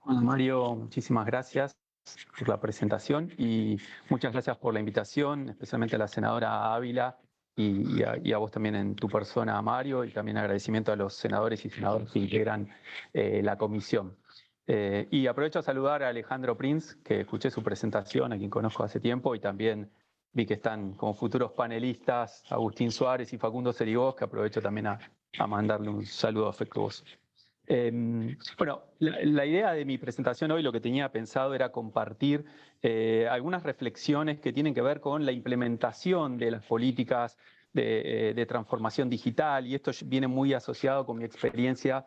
Bueno, Mario, muchísimas gracias por la presentación y muchas gracias por la invitación, especialmente a la senadora Ávila y a vos también en tu persona, Mario, y también agradecimiento a los senadores y senadoras que integran la comisión. Y aprovecho a saludar a Alejandro Prinz, que escuché su presentación, a quien conozco hace tiempo, y también vi que están como futuros panelistas Agustín Suárez y Facundo Serigós, que aprovecho también a mandarle un saludo afectuoso. Bueno, la idea de mi presentación hoy, lo que tenía pensado era compartir algunas reflexiones que tienen que ver con la implementación de las políticas de transformación digital, y esto viene muy asociado con mi experiencia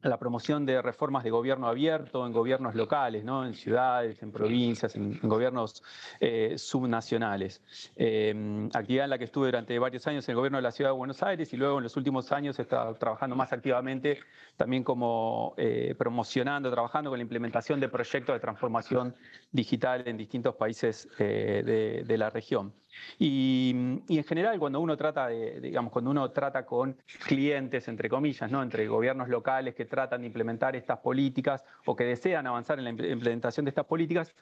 la promoción de reformas de gobierno abierto en gobiernos locales, ¿no? En ciudades, en provincias, en gobiernos subnacionales. Actividad en la que estuve durante varios años en el gobierno de la Ciudad de Buenos Aires y luego en los últimos años he estado trabajando más activamente también como trabajando con la implementación de proyectos de transformación digital en distintos países de la región. Y en general, cuando uno trata cuando uno trata con clientes, entre comillas, ¿no? Entre gobiernos locales que tratan de implementar estas políticas o que desean avanzar en la implementación de estas políticas,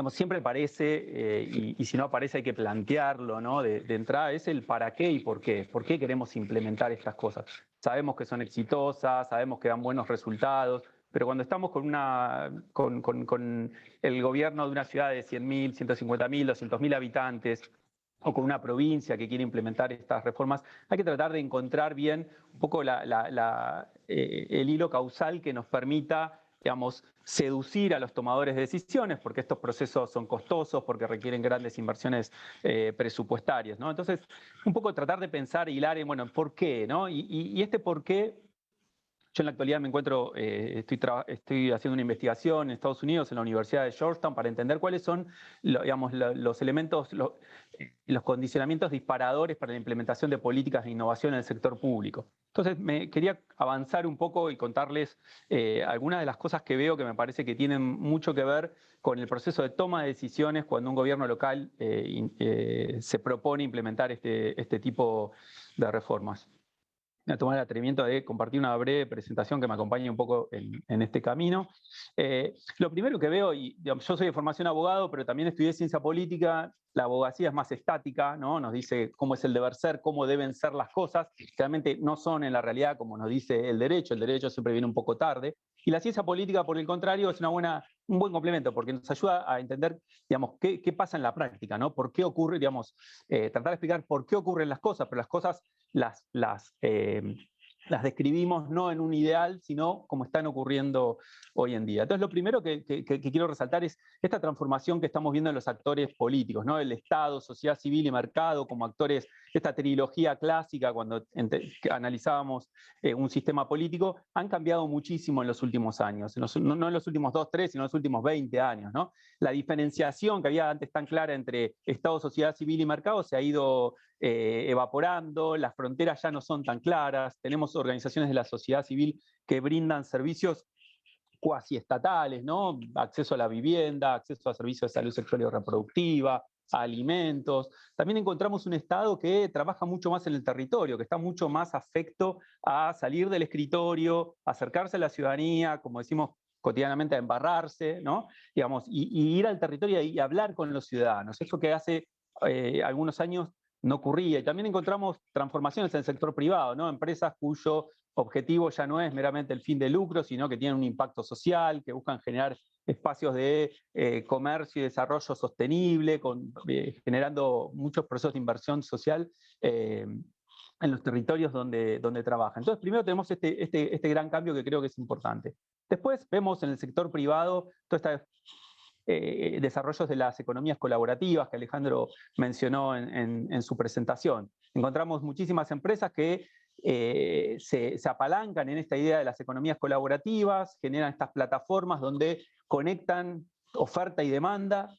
siempre parece, y si no aparece hay que plantearlo, ¿no? De entrada, es el para qué y por qué. ¿Por qué queremos implementar estas cosas? Sabemos que son exitosas, sabemos que dan buenos resultados, pero cuando estamos con el gobierno de una ciudad de 100.000, 150.000, 200.000 habitantes, o con una provincia que quiere implementar estas reformas, hay que tratar de encontrar bien un poco el hilo causal que nos permita, seducir a los tomadores de decisiones, porque estos procesos son costosos, porque requieren grandes inversiones presupuestarias, ¿no? Entonces, un poco tratar de pensar, hilar en, bueno, ¿por qué? ¿No? Y este por qué. Yo en la actualidad me encuentro, estoy haciendo una investigación en Estados Unidos, en la Universidad de Georgetown, para entender cuáles son los elementos, los condicionamientos disparadores para la implementación de políticas de innovación en el sector público. Entonces, me quería avanzar un poco y contarles algunas de las cosas que veo que me parece que tienen mucho que ver con el proceso de toma de decisiones cuando un gobierno local se propone implementar este tipo de reformas. Voy a tomar el atrevimiento de compartir una breve presentación que me acompañe un poco en este camino. Lo primero que veo, yo soy de formación abogado, pero también estudié ciencia política. La abogacía es más estática, ¿no? Nos dice cómo es el deber ser, cómo deben ser las cosas. Realmente no son en la realidad como nos dice el derecho siempre viene un poco tarde. Y la ciencia política, por el contrario, es un buen complemento, porque nos ayuda a entender, qué pasa en la práctica, ¿no? ¿Por qué ocurre, tratar de explicar por qué ocurren las cosas, pero las cosas las describimos no en un ideal, sino como están ocurriendo hoy en día. Entonces, lo primero que quiero resaltar es esta transformación que estamos viendo en los actores políticos, ¿no? El Estado, sociedad civil y mercado como actores, esta trilogía clásica cuando analizábamos un sistema político, han cambiado muchísimo en los últimos años, no en los últimos 2, 3, sino en los últimos 20 años, ¿no? La diferenciación que había antes tan clara entre Estado, sociedad civil y mercado se ha ido evaporando, las fronteras ya no son tan claras, tenemos organizaciones de la sociedad civil que brindan servicios cuasi estatales, ¿no? Acceso a la vivienda, acceso a servicios de salud sexual y reproductiva, a alimentos. También encontramos un Estado que trabaja mucho más en el territorio, que está mucho más afecto a salir del escritorio, acercarse a la ciudadanía, como decimos cotidianamente, a embarrarse, ¿no? Y ir al territorio y hablar con los ciudadanos. Eso que hace algunos años no ocurría. Y también encontramos transformaciones en el sector privado, ¿no? Empresas cuyo objetivo ya no es meramente el fin de lucro, sino que tienen un impacto social, que buscan generar espacios de comercio y desarrollo sostenible, generando muchos procesos de inversión social en los territorios donde trabajan. Entonces, primero tenemos este gran cambio que creo que es importante. Después vemos en el sector privado toda esta desarrollos de las economías colaborativas que Alejandro mencionó en su presentación. Encontramos muchísimas empresas que se apalancan en esta idea de las economías colaborativas, generan estas plataformas donde conectan oferta y demanda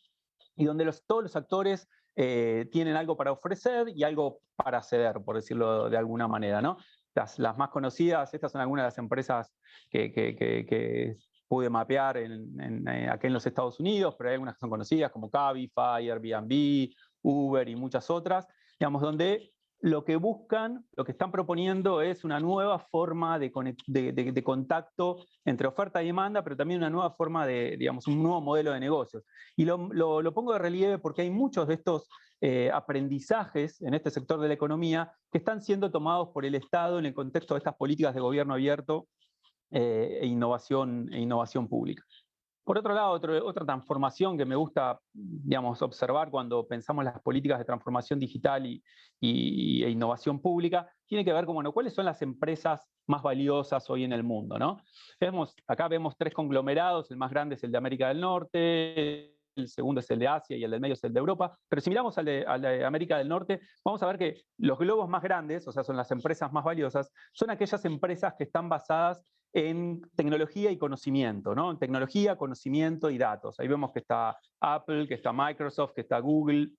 y donde todos los actores tienen algo para ofrecer y algo para ceder, por decirlo de alguna manera, ¿no? Las más conocidas, estas son algunas de las empresas que pude mapear aquí en los Estados Unidos, pero hay algunas que son conocidas como Cabify, Airbnb, Uber y muchas otras, donde lo que buscan, lo que están proponiendo es una nueva forma de contacto entre oferta y demanda, pero también una nueva forma digamos, un nuevo modelo de negocios. Y lo pongo de relieve porque hay muchos de estos aprendizajes en este sector de la economía que están siendo tomados por el Estado en el contexto de estas políticas de gobierno abierto e innovación pública. Por otro lado, otra transformación que me gusta, digamos, observar cuando pensamos las políticas de transformación digital e innovación pública, tiene que ver con, bueno, cuáles son las empresas más valiosas hoy en el mundo, ¿no? Acá vemos 3 conglomerados, el más grande es el de América del Norte, el segundo es el de Asia y el del medio es el de Europa, pero si miramos al de América del Norte, vamos a ver que los globos más grandes, o sea, son las empresas más valiosas, son aquellas empresas que están basadas en tecnología y conocimiento, ¿no? En tecnología, conocimiento y datos. Ahí vemos que está Apple, que está Microsoft, que está Google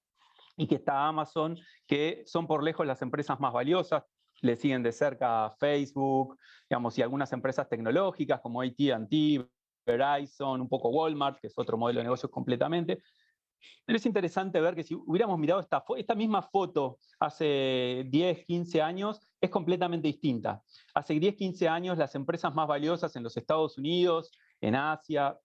y que está Amazon, que son por lejos las empresas más valiosas. Le siguen de cerca Facebook, digamos, y algunas empresas tecnológicas como AT&T, Verizon, un poco Walmart, que es otro modelo de negocios completamente. Pero es interesante ver que si hubiéramos mirado esta misma foto hace 10, 15 años, es completamente distinta. Hace 10, 15 años las empresas más valiosas en los Estados Unidos, en Asia,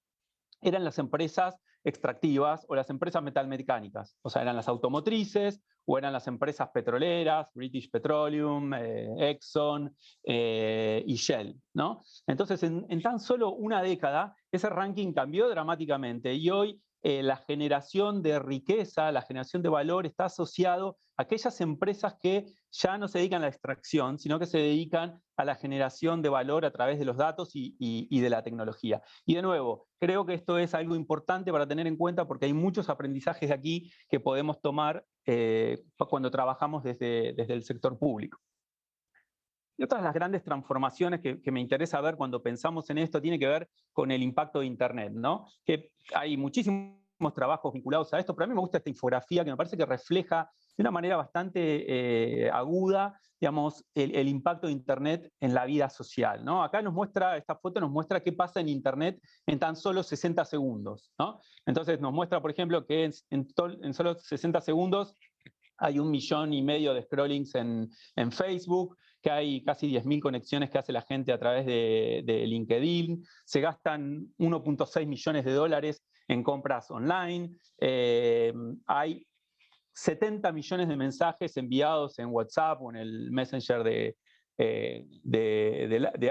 eran las empresas extractivas o las empresas metalmecánicas. O sea, eran las automotrices o eran las empresas petroleras, British Petroleum, Exxon y Shell, ¿no? Entonces, en tan solo una década, ese ranking cambió dramáticamente y hoy la generación de riqueza, la generación de valor está asociado a aquellas empresas que ya no se dedican a la extracción, sino que se dedican a la generación de valor a través de los datos y de la tecnología. Y de nuevo, creo que esto es algo importante para tener en cuenta porque hay muchos aprendizajes de aquí que podemos tomar cuando trabajamos desde el sector público. Y otras de las grandes transformaciones que me interesa ver cuando pensamos en esto tiene que ver con el impacto de Internet, ¿no? Que hay muchísimos trabajos vinculados a esto, pero a mí me gusta esta infografía que me parece que refleja de una manera bastante aguda, digamos, el impacto de Internet en la vida social, ¿no? Acá esta foto nos muestra qué pasa en Internet en tan solo 60 segundos, ¿no? Entonces nos muestra, por ejemplo, que en solo 60 segundos hay 1,5 millones de scrollings en Facebook, que hay casi 10.000 conexiones que hace la gente a través de LinkedIn, se gastan 1,6 millones de dólares en compras online, hay 70 millones de mensajes enviados en WhatsApp o en el Messenger de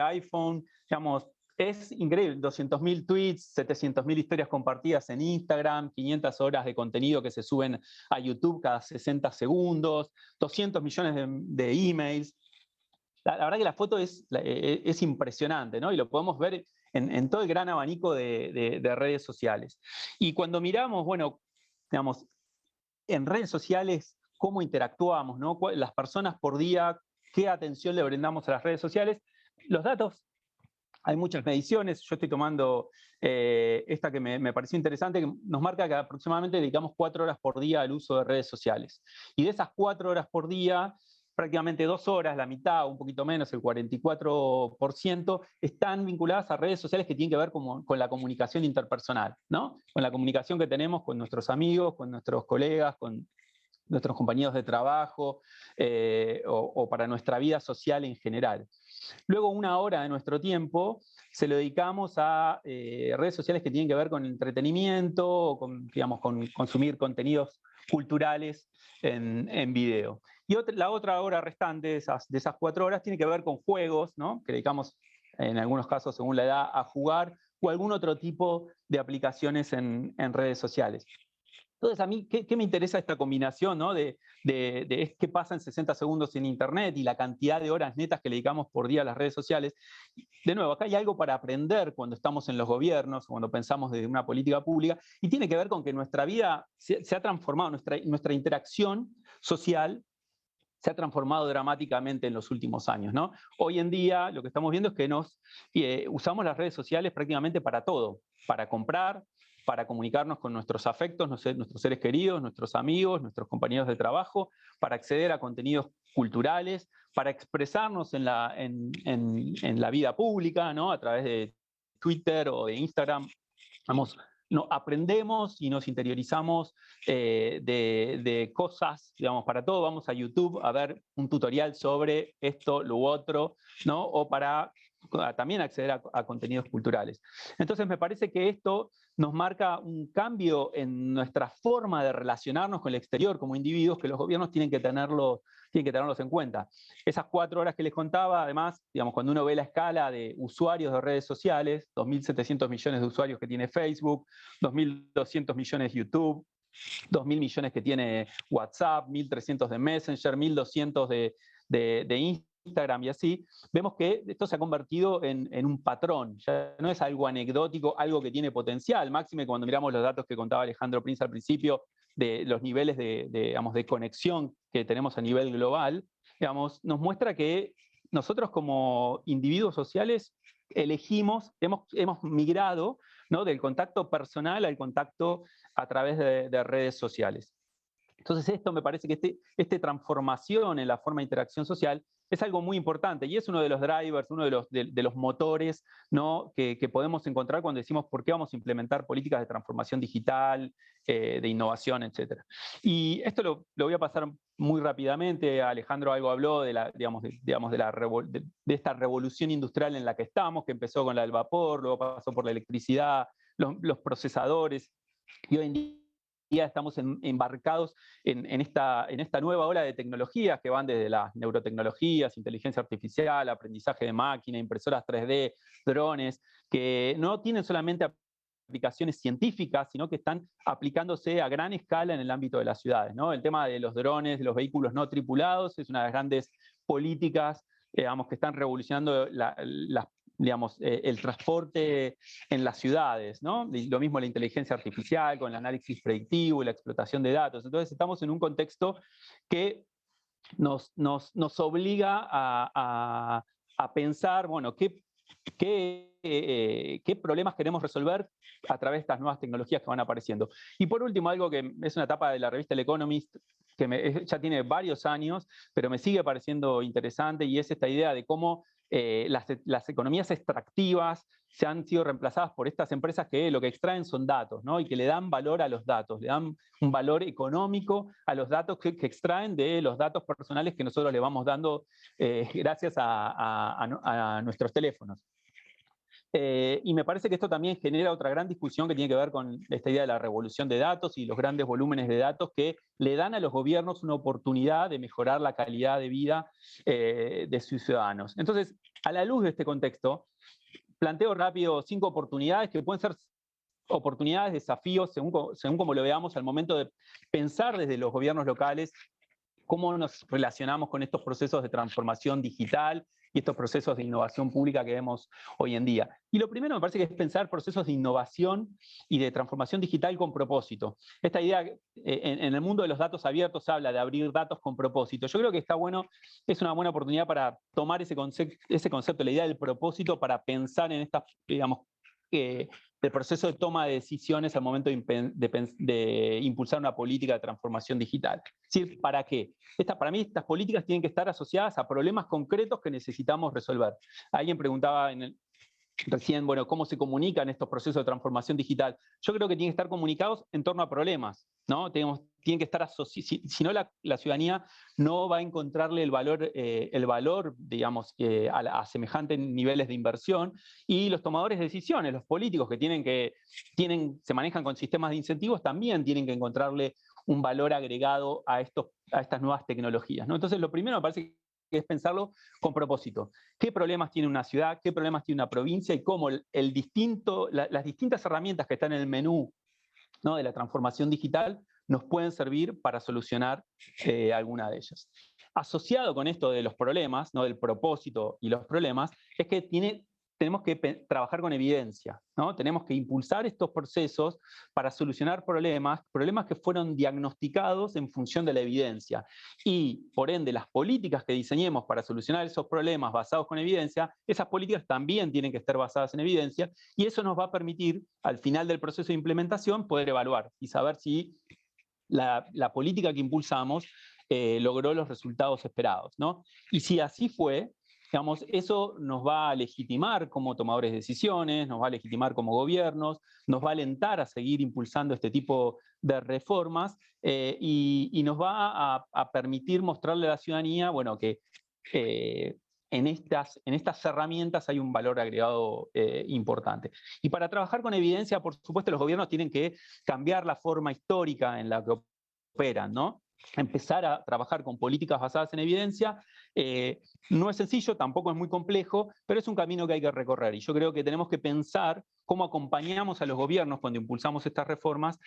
iPhone, digamos, es increíble, 200.000 tweets, 700.000 historias compartidas en Instagram, 500 horas de contenido que se suben a YouTube cada 60 segundos, 200 millones de emails. La verdad que la foto es impresionante, ¿no? Y lo podemos ver en todo el gran abanico de redes sociales. Y cuando miramos, bueno, digamos, en redes sociales, cómo interactuamos, ¿no? Las personas por día, qué atención le brindamos a las redes sociales, los datos. Hay muchas mediciones, yo estoy tomando esta que me pareció interesante, que nos marca que aproximadamente dedicamos 4 horas por día al uso de redes sociales. Y de esas 4 horas por día, prácticamente 2 horas, la mitad, un poquito menos, el 44%, están vinculadas a redes sociales que tienen que ver con la comunicación interpersonal, ¿no? Con la comunicación que tenemos con nuestros amigos, con nuestros colegas, con nuestros compañeros de trabajo o para nuestra vida social en general. Luego 1 hora de nuestro tiempo se lo dedicamos a redes sociales que tienen que ver con entretenimiento, digamos, con consumir contenidos culturales en video. Y la otra hora restante de esas 4 horas tiene que ver con juegos, ¿no? Que dedicamos en algunos casos, según la edad, a jugar o algún otro tipo de aplicaciones en redes sociales. Entonces, a mí, ¿qué me interesa esta combinación, ¿no? de qué pasa en 60 segundos en Internet y la cantidad de horas netas que le dedicamos por día a las redes sociales? De nuevo, acá hay algo para aprender cuando estamos en los gobiernos, cuando pensamos de una política pública, y tiene que ver con que nuestra vida se ha transformado, nuestra interacción social se ha transformado dramáticamente en los últimos años, ¿no? Hoy en día lo que estamos viendo es que usamos las redes sociales prácticamente para todo, para comprar, para comunicarnos con nuestros afectos, nuestros seres queridos, nuestros amigos, nuestros compañeros de trabajo, para acceder a contenidos culturales, para expresarnos en la vida pública, ¿no? A través de Twitter o de Instagram. Vamos, aprendemos y nos interiorizamos de cosas, digamos, para todo vamos a YouTube a ver un tutorial sobre esto, lo otro, ¿no? O para también acceder a contenidos culturales. Entonces me parece que esto nos marca un cambio en nuestra forma de relacionarnos con el exterior como individuos que los gobiernos tienen que tenerlos en cuenta. Esas 4 horas que les contaba, además, digamos, cuando uno ve la escala de usuarios de redes sociales, 2.700 millones de usuarios que tiene Facebook, 2.200 millones de YouTube, 2.000 millones que tiene WhatsApp, 1.300 de Messenger, 1.200 de Instagram y así, vemos que esto se ha convertido en un patrón, ya no es algo anecdótico, algo que tiene potencial, máxime cuando miramos los datos que contaba Alejandro Prince al principio, de los niveles digamos, de conexión que tenemos a nivel global, digamos, nos muestra que nosotros como individuos sociales elegimos, hemos migrado, ¿no?, del contacto personal al contacto a través de redes sociales. Entonces esto me parece que esta transformación en la forma de interacción social es algo muy importante y es uno de los drivers, uno de los motores, ¿no?, que podemos encontrar cuando decimos por qué vamos a implementar políticas de transformación digital, de innovación, etc. Y esto lo voy a pasar muy rápidamente. Alejandro algo habló de esta revolución industrial en la que estamos, que empezó con la del vapor, luego pasó por la electricidad, los procesadores, y hoy en día estamos embarcados en esta nueva ola de tecnologías que van desde las neurotecnologías, inteligencia artificial, aprendizaje de máquina, impresoras 3D, drones, que no tienen solamente aplicaciones científicas, sino que están aplicándose a gran escala en el ámbito de las ciudades, ¿no? El tema de los drones, de los vehículos no tripulados, es una de las grandes políticas, digamos, que están revolucionando digamos, el transporte en las ciudades, ¿no? Lo mismo la inteligencia artificial con el análisis predictivo y la explotación de datos. Entonces estamos en un contexto que nos obliga a pensar, bueno, qué problemas queremos resolver a través de estas nuevas tecnologías que van apareciendo. Y por último, algo que es una etapa de la revista El Economist, que ya tiene varios años, pero me sigue pareciendo interesante, y es esta idea de cómo las economías extractivas se han sido reemplazadas por estas empresas que lo que extraen son datos, ¿no? Y que le dan valor a los datos, le dan un valor económico a los datos que extraen de los datos personales que nosotros le vamos dando gracias a nuestros teléfonos. Y me parece que esto también genera otra gran discusión que tiene que ver con esta idea de la revolución de datos y los grandes volúmenes de datos que le dan a los gobiernos una oportunidad de mejorar la calidad de vida de sus ciudadanos. Entonces, a la luz de este contexto, planteo rápido 5 oportunidades que pueden ser oportunidades, desafíos, según como lo veamos al momento de pensar desde los gobiernos locales cómo nos relacionamos con estos procesos de transformación digital y estos procesos de innovación pública que vemos hoy en día. Y lo primero me parece que es pensar procesos de innovación y de transformación digital con propósito. Esta idea, en el mundo de los datos abiertos, habla de abrir datos con propósito. Yo creo que está bueno, es una buena oportunidad para tomar ese concepto, la idea del propósito, para pensar en estas, digamos, del proceso de toma de decisiones al momento de impulsar una política de transformación digital. Es decir, ¿para qué? Para mí estas políticas tienen que estar asociadas a problemas concretos que necesitamos resolver. Alguien preguntaba recién, bueno, ¿cómo se comunican estos procesos de transformación digital? Yo creo que tienen que estar comunicados en torno a problemas, ¿no? Tienen que estar asociados, si no la ciudadanía no va a encontrarle el valor, digamos, a semejantes niveles de inversión, y los tomadores de decisiones, los políticos que se manejan con sistemas de incentivos, también tienen que encontrarle un valor agregado a estas nuevas tecnologías, ¿no? Entonces, lo primero me parece que es pensarlo con propósito. ¿Qué problemas tiene una ciudad? ¿Qué problemas tiene una provincia? Y cómo las distintas herramientas que están en el menú, ¿no?, de la transformación digital nos pueden servir para solucionar alguna de ellas. Asociado con esto de los problemas, ¿no?, del propósito y los problemas, es que tenemos que trabajar con evidencia, ¿no? Tenemos que impulsar estos procesos para solucionar problemas que fueron diagnosticados en función de la evidencia. Y, por ende, las políticas que diseñemos para solucionar esos problemas basados con evidencia, esas políticas también tienen que estar basadas en evidencia, y eso nos va a permitir, al final del proceso de implementación, poder evaluar y saber si la política que impulsamos logró los resultados esperados, ¿no? Y si así fue, Digamos, eso nos va a legitimar como tomadores de decisiones, nos va a legitimar como gobiernos, nos va a alentar a seguir impulsando este tipo de reformas y nos va a permitir mostrarle a la ciudadanía, bueno, que en estas herramientas hay un valor agregado importante. Y para trabajar con evidencia, por supuesto, los gobiernos tienen que cambiar la forma histórica en la que operan, ¿no? Empezar a trabajar con políticas basadas en evidencia. No es sencillo, tampoco es muy complejo, pero es un camino que hay que recorrer. Y yo creo que tenemos que pensar cómo acompañamos a los gobiernos cuando impulsamos estas reformas,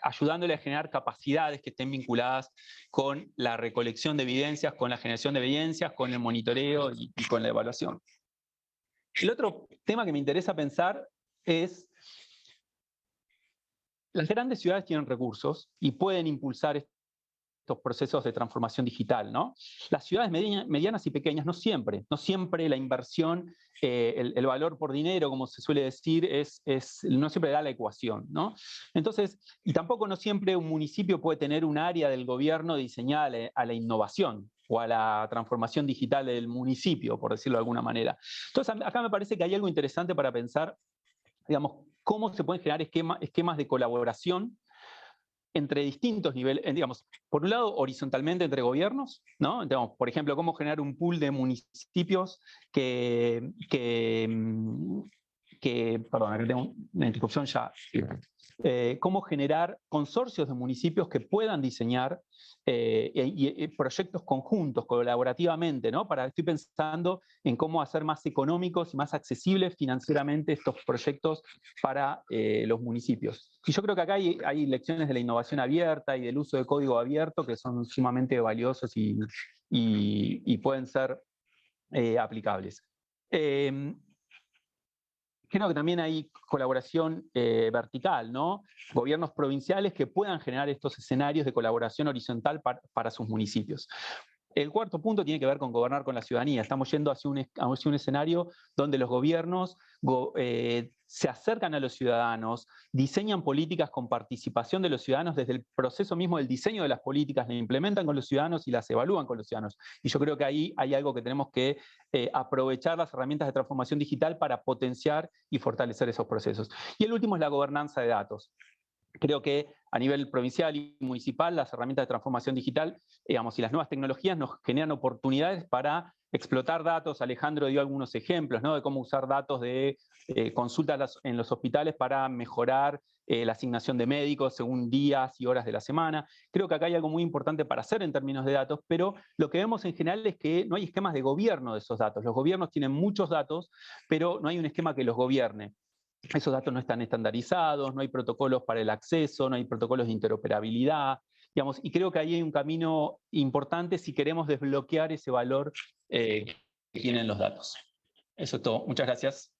ayudándole a generar capacidades que estén vinculadas con la recolección de evidencias, con la generación de evidencias, con el monitoreo y con la evaluación. El otro tema que me interesa pensar es: las grandes ciudades tienen recursos y pueden impulsar estos procesos de transformación digital, ¿no? Las ciudades medianas y pequeñas no siempre la inversión, el valor por dinero, como se suele decir, no siempre da la ecuación, ¿no? Entonces, y tampoco no siempre un municipio puede tener un área del gobierno diseñada a la innovación o a la transformación digital del municipio, por decirlo de alguna manera. Entonces, acá me parece que hay algo interesante para pensar, digamos, cómo se pueden generar esquemas de colaboración entre distintos niveles, digamos, por un lado, horizontalmente entre gobiernos, ¿no? Digamos, por ejemplo, cómo generar un pool de municipios perdón, acá tengo una interrupción ya. Cómo generar consorcios de municipios que puedan diseñar proyectos conjuntos, colaborativamente, ¿no? Estoy pensando en cómo hacer más económicos y más accesibles financieramente estos proyectos para los municipios. Y yo creo que acá hay lecciones de la innovación abierta y del uso de código abierto que son sumamente valiosos y pueden ser aplicables. Creo que también hay colaboración vertical, ¿no? Gobiernos provinciales que puedan generar estos escenarios de colaboración horizontal para sus municipios. El cuarto punto tiene que ver con gobernar con la ciudadanía. Estamos yendo hacia un escenario donde los gobiernos se acercan a los ciudadanos, diseñan políticas con participación de los ciudadanos desde el proceso mismo del diseño de las políticas, las implementan con los ciudadanos y las evalúan con los ciudadanos. Y yo creo que ahí hay algo que tenemos que aprovechar las herramientas de transformación digital para potenciar y fortalecer esos procesos. Y el último es la gobernanza de datos. Creo que a nivel provincial y municipal las herramientas de transformación digital, digamos, y las nuevas tecnologías nos generan oportunidades para explotar datos. Alejandro dio algunos ejemplos, ¿no?, de cómo usar datos de consultas en los hospitales para mejorar la asignación de médicos según días y horas de la semana. Creo que acá hay algo muy importante para hacer en términos de datos, pero lo que vemos en general es que no hay esquemas de gobierno de esos datos. Los gobiernos tienen muchos datos, pero no hay un esquema que los gobierne. Esos datos no están estandarizados, no hay protocolos para el acceso, no hay protocolos de interoperabilidad, digamos, y creo que ahí hay un camino importante si queremos desbloquear ese valor que tienen los datos. Eso es todo. Muchas gracias.